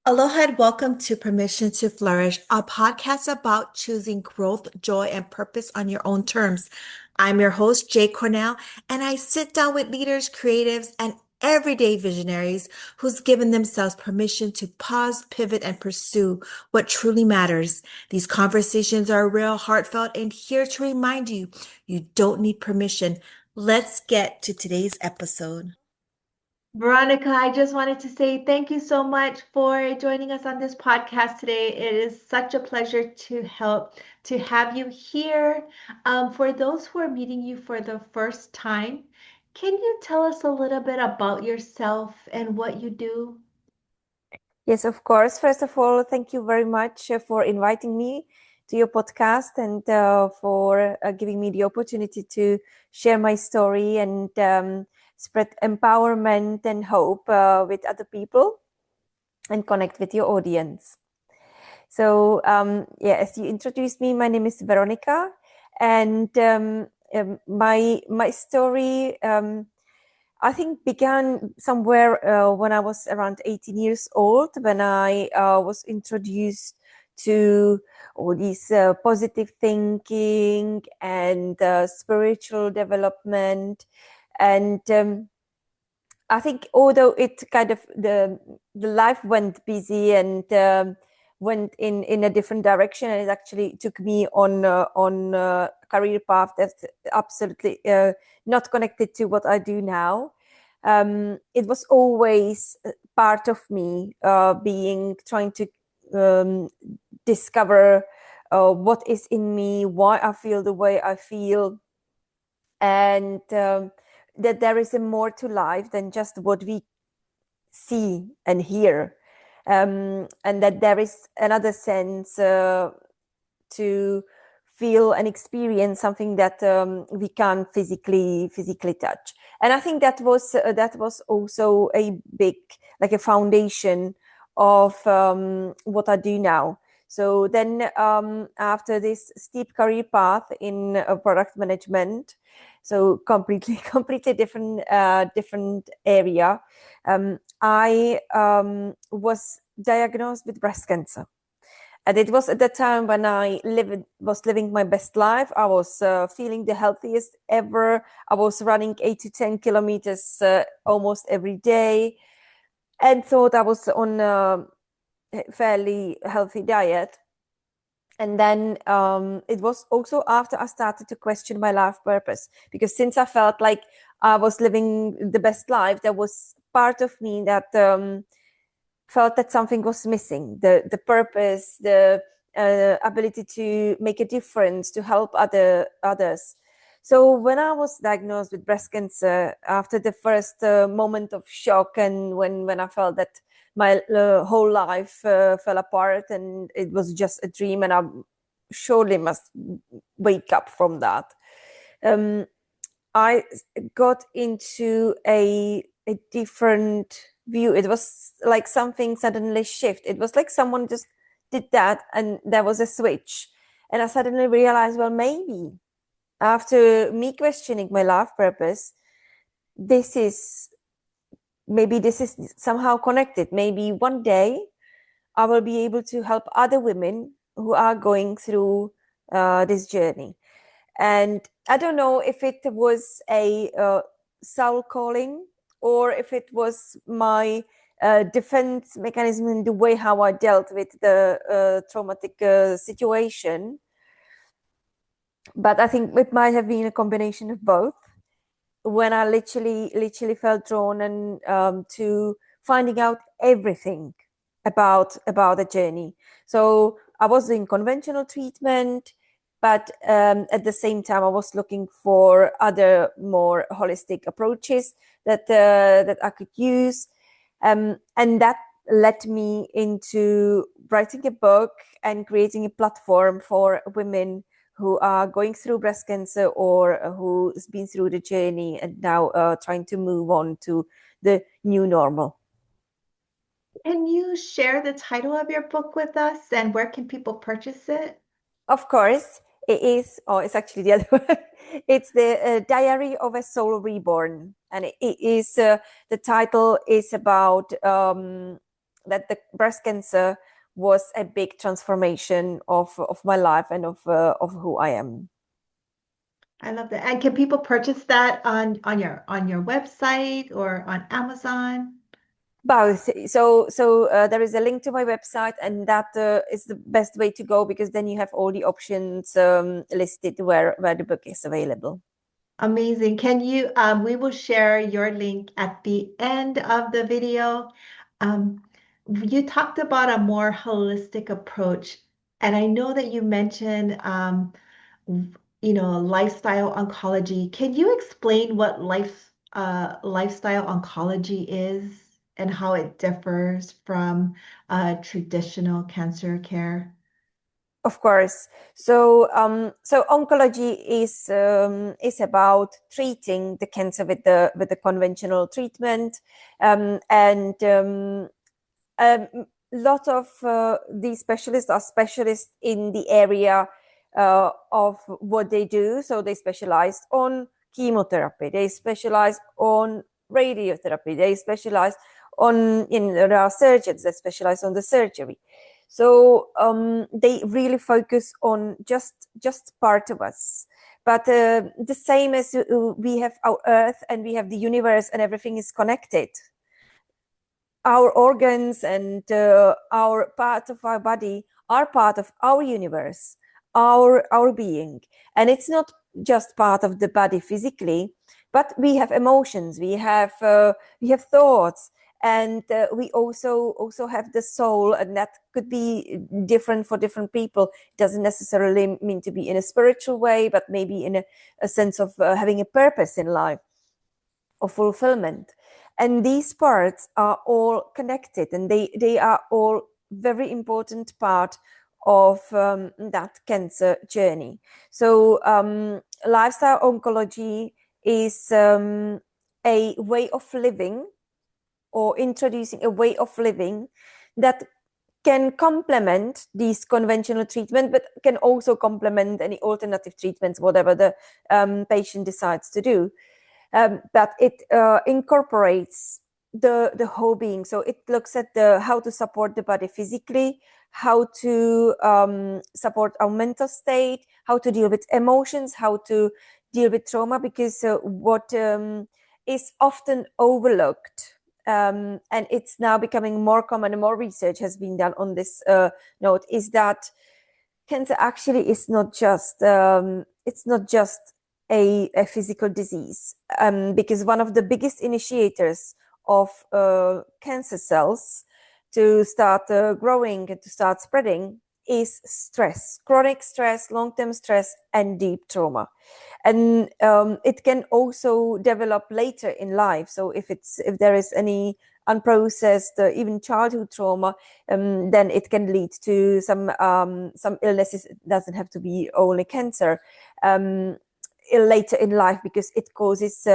Aloha and welcome to Permission to Flourish, a podcast about choosing growth, joy, and purpose on your own terms. I'm your host, Jay Cornell, and I sit down with leaders, creatives, and everyday visionaries who's given themselves permission to pause, pivot, and pursue what truly matters. These conversations are real, heartfelt, and here to remind you, you don't need permission. Let's get to today's episode. Veronica, I just wanted to say thank you so much for joining us on this podcast today. It is such a pleasure to have you here. For those who are meeting you for the first time, can you tell us a little bit about yourself and what you do? Yes, of course. First of all, thank you very much for inviting me to your podcast and for giving me the opportunity to share my story and spread empowerment and hope with other people and connect with your audience. So, as you introduced me, my name is Veronika, and my story. I think began somewhere when I was around 18 years old, when I was introduced to all these positive thinking and spiritual development. And I think although it kind of the life went busy and went in a different direction, and it actually took me on a career path that's absolutely not connected to what I do now. It was always part of me being trying to discover what is in me, why I feel the way I feel, and that there is a more to life than just what we see and hear, and that there is another sense to feel and experience something that we can't physically touch. And I think that was also a big, like a foundation of what I do now. So then after this steep career path in product management, so completely different area, I was diagnosed with breast cancer. And it was at the time when I was living my best life. I was feeling the healthiest ever. I was running 8 to 10 kilometers almost every day, and thought I was on a fairly healthy diet. And then it was also after I started to question my life purpose, because since I felt like I was living the best life, there was part of me that felt that something was missing, the purpose, the ability to make a difference, to help others. So when I was diagnosed with breast cancer, after the first moment of shock, and when I felt that my whole life fell apart and it was just a dream and I surely must wake up from that, um, I got into a different view. It was like something suddenly shift. It was like someone just did that and there was a switch. And I suddenly realized, well, maybe after me questioning my life purpose, this is maybe this is somehow connected. Maybe one day I will be able to help other women who are going through this journey. And I don't know if it was a soul calling or if it was my defense mechanism in the way how I dealt with the traumatic situation. But I think it might have been a combination of both. When I literally felt drawn and to finding out everything about the journey. So I was doing conventional treatment, but at the same time I was looking for other more holistic approaches that I could use, and that led me into writing a book and creating a platform for women who are going through breast cancer or who's been through the journey and now trying to move on to the new normal. Can you share the title of your book with us and where can people purchase it? Of course, it is, or it's actually the other one. It's the Diary of a Soul Reborn. And it is, the title is about that the breast cancer was a big transformation of my life and of who I am. I love that. And can people purchase that on your website or on Amazon? Both. So there is a link to my website, and that is the best way to go, because then you have all the options listed where the book is available. Amazing. We will share your link at the end of the video. Um, you talked about a more holistic approach, and I know that you mentioned, lifestyle oncology. Can you explain what lifestyle oncology is and how it differs from traditional cancer care? Of course. So oncology is about treating the cancer with the conventional treatment, and a lot of these specialists are specialists in the area of what they do. So they specialize on chemotherapy, they specialize on radiotherapy, they specialize on, there are surgeons that specialize on the surgery. So they really focus on just part of us. But the same as we have our Earth and we have the universe and everything is connected. Our organs and our parts of our body are part of our universe, our being, and it's not just part of the body physically, but we have emotions, we have thoughts, and we also have the soul, and that could be different for different people. It doesn't necessarily mean to be in a spiritual way, but maybe in a sense of having a purpose in life or fulfillment. And these parts are all connected, and they are all very important part of that cancer journey. So lifestyle oncology is a way of living, or introducing a way of living that can complement these conventional treatment, but can also complement any alternative treatments, whatever the patient decides to do. But it incorporates the whole being. So it looks at how to support the body physically, how to support our mental state, how to deal with emotions, how to deal with trauma, because what is often overlooked, and it's now becoming more common and more research has been done on this note, is that cancer actually is not just it's not just a physical disease, because one of the biggest initiators of cancer cells to start growing and to start spreading is stress, chronic stress, long-term stress, and deep trauma. And it can also develop later in life. So if there is any unprocessed, even childhood trauma, then it can lead to some illnesses. It doesn't have to be only cancer later in life, because it causes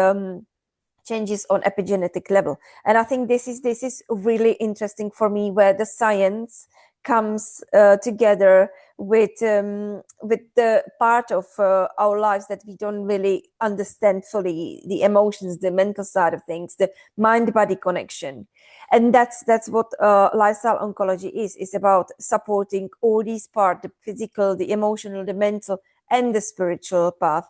changes on epigenetic level. And I think this is really interesting for me, where the science comes together with the part of our lives that we don't really understand fully, the emotions, the mental side of things, the mind-body connection. And that's what lifestyle oncology is about, supporting all these parts, the physical, the emotional, the mental, and the spiritual path.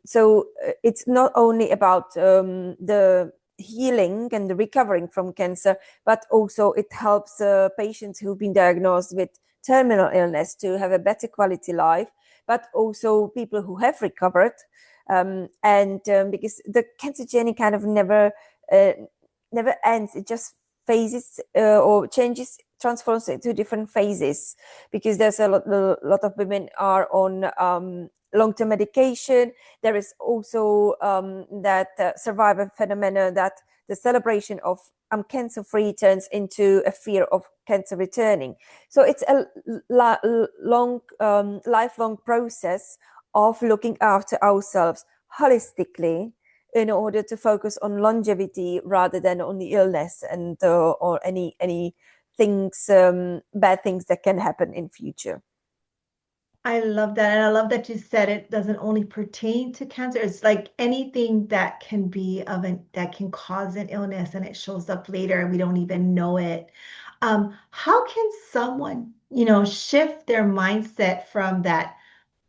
So it's not only about the healing and the recovering from cancer, but also it helps patients who've been diagnosed with terminal illness to have a better quality life, but also people who have recovered. And because the cancer journey kind of never ends, it just phases or changes, transforms into different phases, because there's a lot of women are on long-term medication. There is also that survivor phenomena, that the celebration of cancer-free turns into a fear of cancer returning. So it's a long, lifelong process of looking after ourselves holistically, in order to focus on longevity rather than on the illness and or any things, bad things that can happen in future. I love that. And I love that you said it doesn't only pertain to cancer. It's like anything that can be that can cause an illness and it shows up later and we don't even know it. How can someone, shift their mindset from that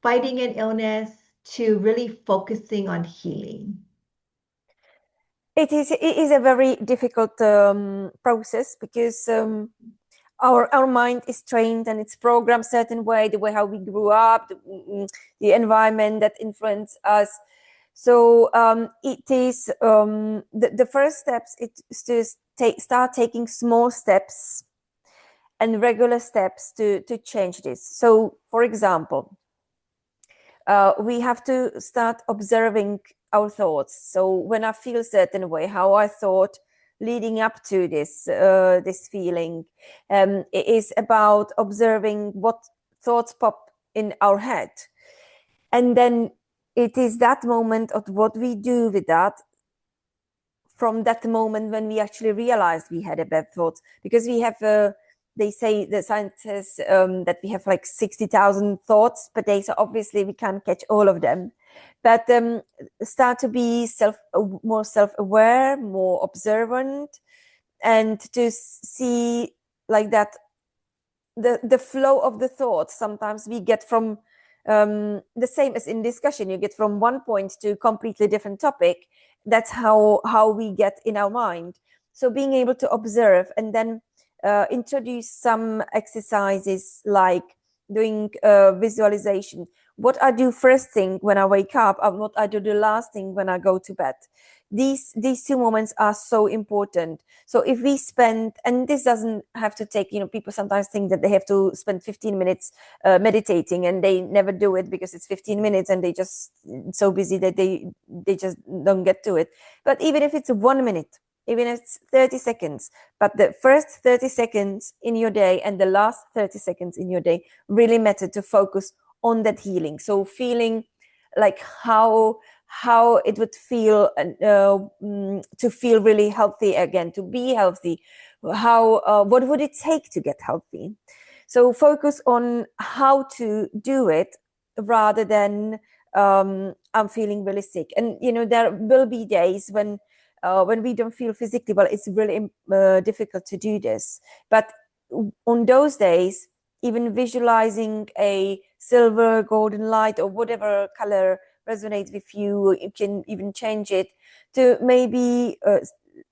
fighting an illness to really focusing on healing? It is a very difficult process because our mind is trained and it's programmed certain way, the way how we grew up, the environment that influenced us. So it is the first steps is to start taking small steps and regular steps to change this. So, for example, we have to start observing our thoughts. So when I feel a certain way, how I thought leading up to this feeling, it is about observing what thoughts pop in our head, and then it is that moment of what we do with that from that moment when we actually realized we had a bad thought, because we have they say, the scientists, that we have like 60,000 thoughts per day, so obviously we can't catch all of them, but start to be more self-aware, more observant, and to see like that the flow of the thoughts. Sometimes we get from the same as in discussion, you get from one point to completely different topic. That's how we get in our mind. So being able to observe and then introduce some exercises like doing visualization, what I do first thing when I wake up and what I do the last thing when I go to bed. These two moments are so important. So if we spend, and this doesn't have to take, people sometimes think that they have to spend 15 minutes meditating, and they never do it because it's 15 minutes and they just so busy that they just don't get to it. But even if it's 1 minute, even if it's 30 seconds, but the first 30 seconds in your day and the last 30 seconds in your day really matter to focus on that healing. So feeling like how it would feel to feel really healthy again, to be healthy, how what would it take to get healthy. So focus on how to do it rather than I'm feeling really sick. And there will be days when we don't feel physically well. It's really difficult to do this, but on those days, even visualizing a silver, golden light, or whatever color resonates with you, you can even change it to maybe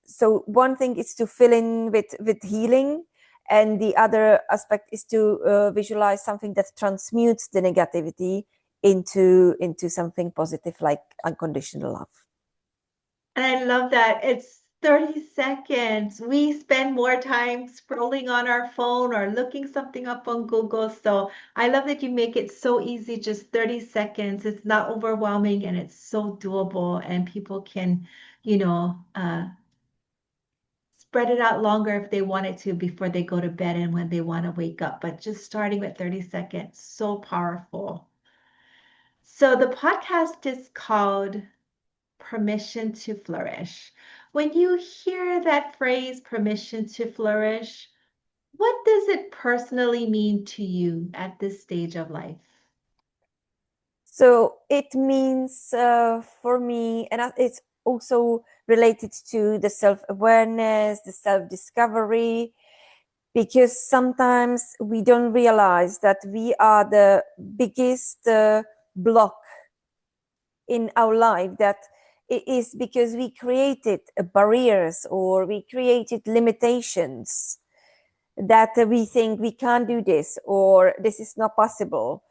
so one thing is to fill in with healing, and the other aspect is to visualize something that transmutes the negativity into something positive, like unconditional love. And I love that. It's 30 seconds. We spend more time scrolling on our phone or looking something up on Google. So I love that you make it so easy, just 30 seconds. It's not overwhelming and it's so doable, and people can, you know, uh, spread it out longer if they wanted to before they go to bed and when they want to wake up. But just starting with 30 seconds, so powerful. So the podcast is called Permission to Flourish. When you hear that phrase, permission to flourish, what does it personally mean to you at this stage of life? So it means for me, and it's also related to the self-awareness, the self-discovery, because sometimes we don't realize that we are the biggest block in our life, that it is because we created barriers or we created limitations, that we think we can't do this or this is not possible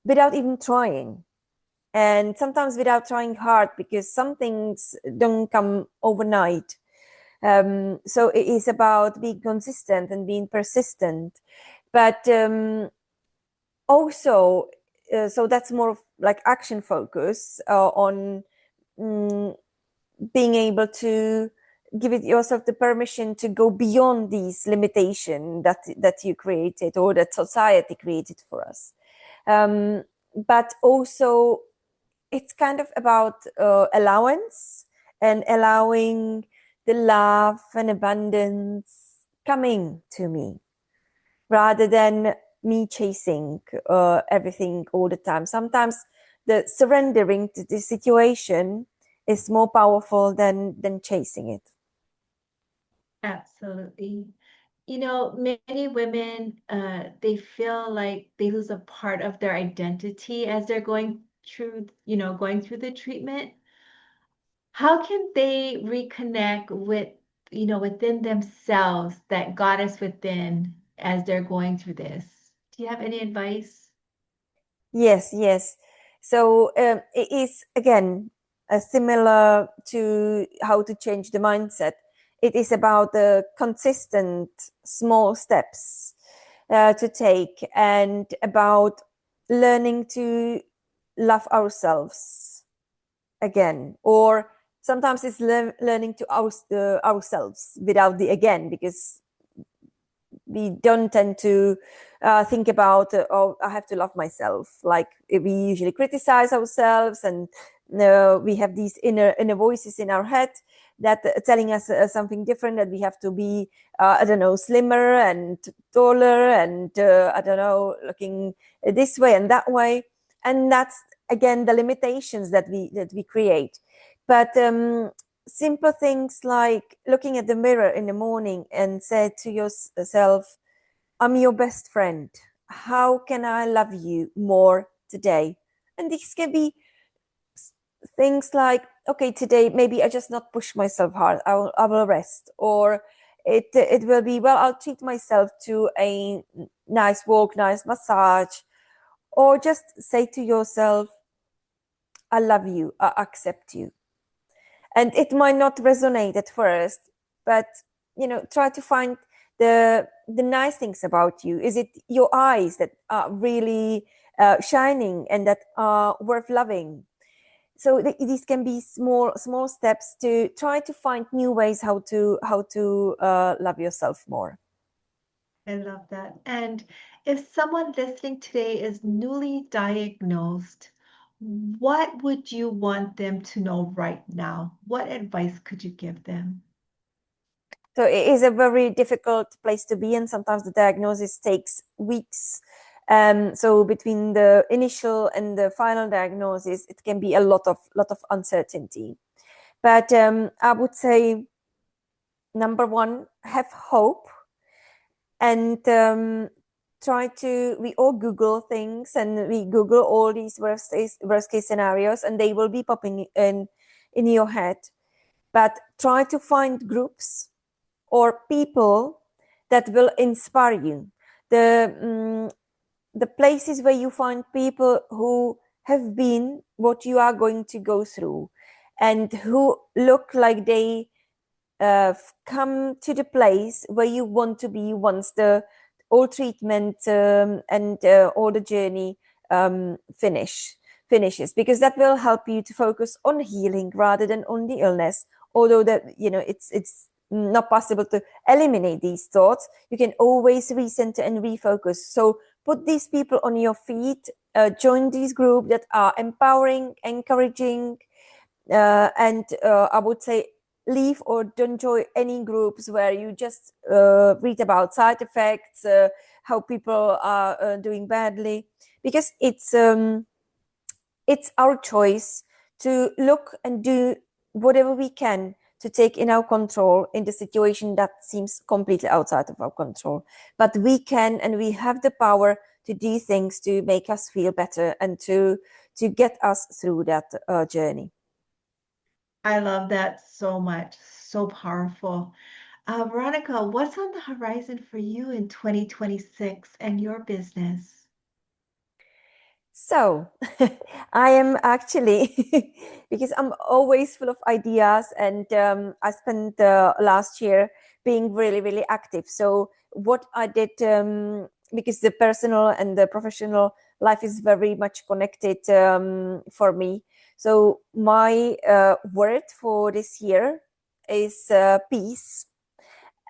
without even trying, and sometimes without trying hard, because some things don't come overnight. So it is about being consistent and being persistent, but also so that's more of like action focus on mm, being able to give it yourself the permission to go beyond these limitations that you created or that society created for us. But also it's kind of about allowance, and allowing the love and abundance coming to me rather than me chasing everything all the time. Sometimes the surrendering to the situation is more powerful than chasing it. Absolutely. Many women, they feel like they lose a part of their identity as they're going through the treatment. How can they reconnect within themselves, that goddess within, as they're going through this? Do you have any advice? Yes, yes. So it is again similar to how to change the mindset. It is about the consistent small steps to take, and about learning to love ourselves again, or sometimes it's learning to ourselves without the again, because we don't tend to think about oh, I have to love myself. Like we usually criticize ourselves, and we have these inner voices in our head that telling us something different, that we have to be I don't know, slimmer and taller, and I don't know, looking this way and that way. And that's again the limitations that we create. But simple things like looking at the mirror in the morning and say to yourself, I'm your best friend. How can I love you more today? And this can be things like, okay, today maybe I just not push myself hard. I will rest. Or it will be, well, I'll treat myself to a nice walk, nice massage. Or just say to yourself, I love you, I accept you. And it might not resonate at first, but try to find the nice things about you. Is it your eyes that are really shining and that are worth loving? So these can be small steps to try to find new ways how to love yourself more. I love that. And if someone listening today is newly diagnosed, what would you want them to know right now? What advice could you give them? So it is a very difficult place to be, and sometimes the diagnosis takes weeks. So between the initial and the final diagnosis, it can be a lot of uncertainty. But I would say, number one, have hope, and try to. We all Google things, and we Google all these worst case scenarios, and they will be popping in your head. But try to find groups or people that will inspire you. The places where you find people who have been what you are going to go through, and who look like they come to the place where you want to be once the all treatment and all the journey finishes, because that will help you to focus on healing rather than on the illness. Although that it's not possible to eliminate these thoughts, you can always recenter and refocus. So put these people on your feet, join these groups that are empowering, encouraging, and I would say leave or don't join any groups where you just read about side effects, how people are doing badly, because it's our choice to look and do whatever we can to take in our control in the situation that seems completely outside of our control. But we can, and we have the power to do things to make us feel better and to get us through that journey. I love that so much. So powerful. Veronica, what's on the horizon for you in 2026 and your business? So I am actually, because I'm always full of ideas, and I spent the last year being really, really active. So what I did, because the personal and the professional life is very much connected for me. So my word for this year is peace,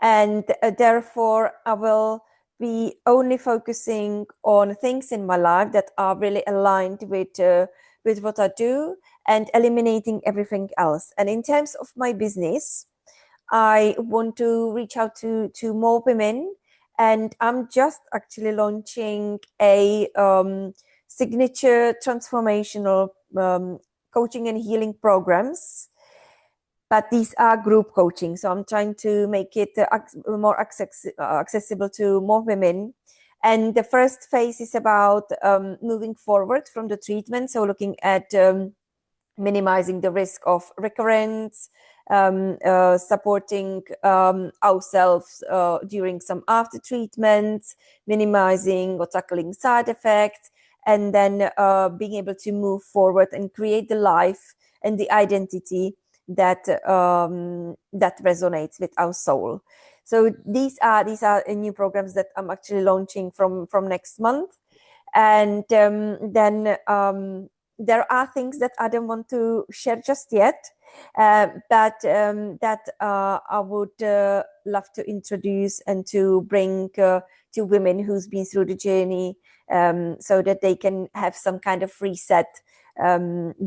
and therefore I will be only focusing on things in my life that are really aligned with what I do, and eliminating everything else. And in terms of my business, I want to reach out to more women, and I'm just actually launching a signature transformational coaching and healing programs but these are group coaching. So I'm trying to make it more accessible to more women. And the first phase is about moving forward from the treatment. So looking at minimizing the risk of recurrence, supporting ourselves during some after treatments, minimizing or tackling side effects, and then being able to move forward and create the life and the identity that that resonates with our soul. So these are new programs that I'm actually launching from next month, and then there are things that I don't want to share just yet, but that I would love to introduce and to bring to women who's been through the journey, so that they can have some kind of reset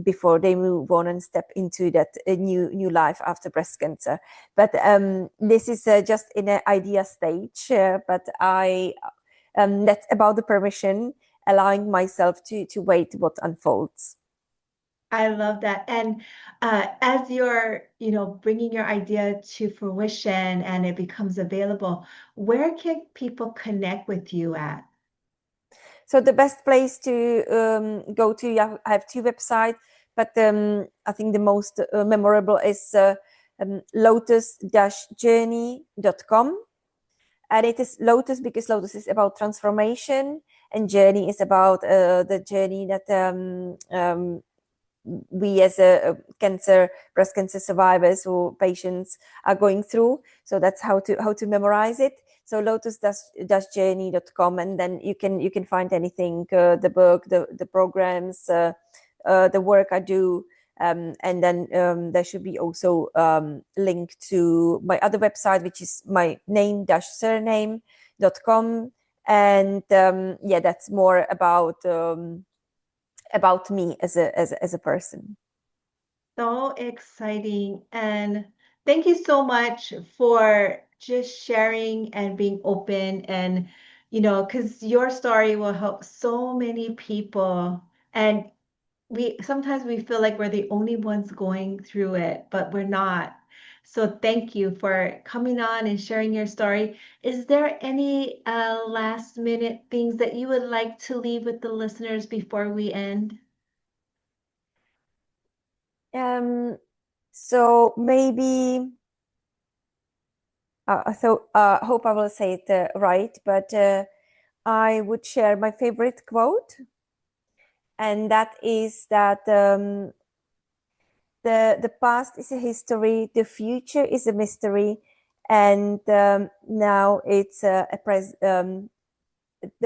before they move on and step into that new life after breast cancer. But this is just in an idea stage, but I that's about the permission, allowing myself to wait what unfolds. I love that. And as you're, bringing your idea to fruition and it becomes available, where can people connect with you at? So the best place to go to, I have two websites, but I think the most memorable is lotus-journey.com. And it is Lotus because Lotus is about transformation, and Journey is about the journey that we as a breast cancer survivors or patients are going through. So that's how to memorize it. So lotus-journey.com, and then you can find anything, the book, the programs, the work I do. And then there should be also link to my other website, which is my name-surname.com. And yeah, that's more about me as a person. So exciting. And thank you so much for just sharing and being open and, because your story will help so many people. And we sometimes we feel like we're the only ones going through it, but we're not. So thank you for coming on and sharing your story. Is there any last minute things that you would like to leave with the listeners before we end? So maybe hope I will say it right, but I would share my favorite quote, and that is that the past is a history, the future is a mystery, and now it's the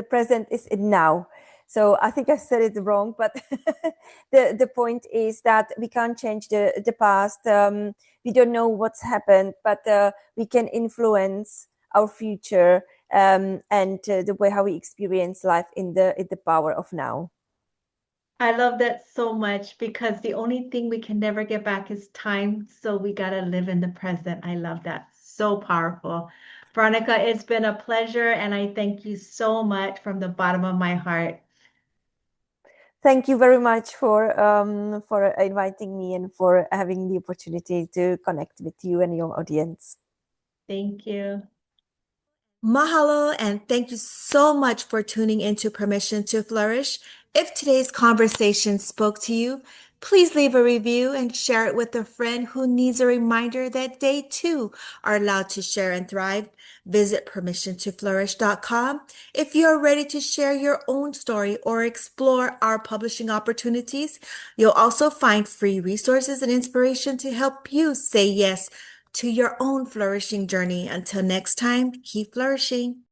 present is in now. So I think I said it wrong, but the point is that we can't change the past. We don't know what's happened, but we can influence our future, and the way how we experience life in the power of now. I love that so much because the only thing we can never get back is time. So we got to live in the present. I love that. So powerful. Veronica, it's been a pleasure, and I thank you so much from the bottom of my heart. Thank you very much for inviting me and for having the opportunity to connect with you and your audience. Thank you. Mahalo, and thank you so much for tuning into Permission to Flourish. If today's conversation spoke to you, please leave a review and share it with a friend who needs a reminder that they too are allowed to share and thrive. Visit permissiontoflourish.com if you're ready to share your own story or explore our publishing opportunities. You'll also find free resources and inspiration to help you say yes to your own flourishing journey. Until next time, keep flourishing.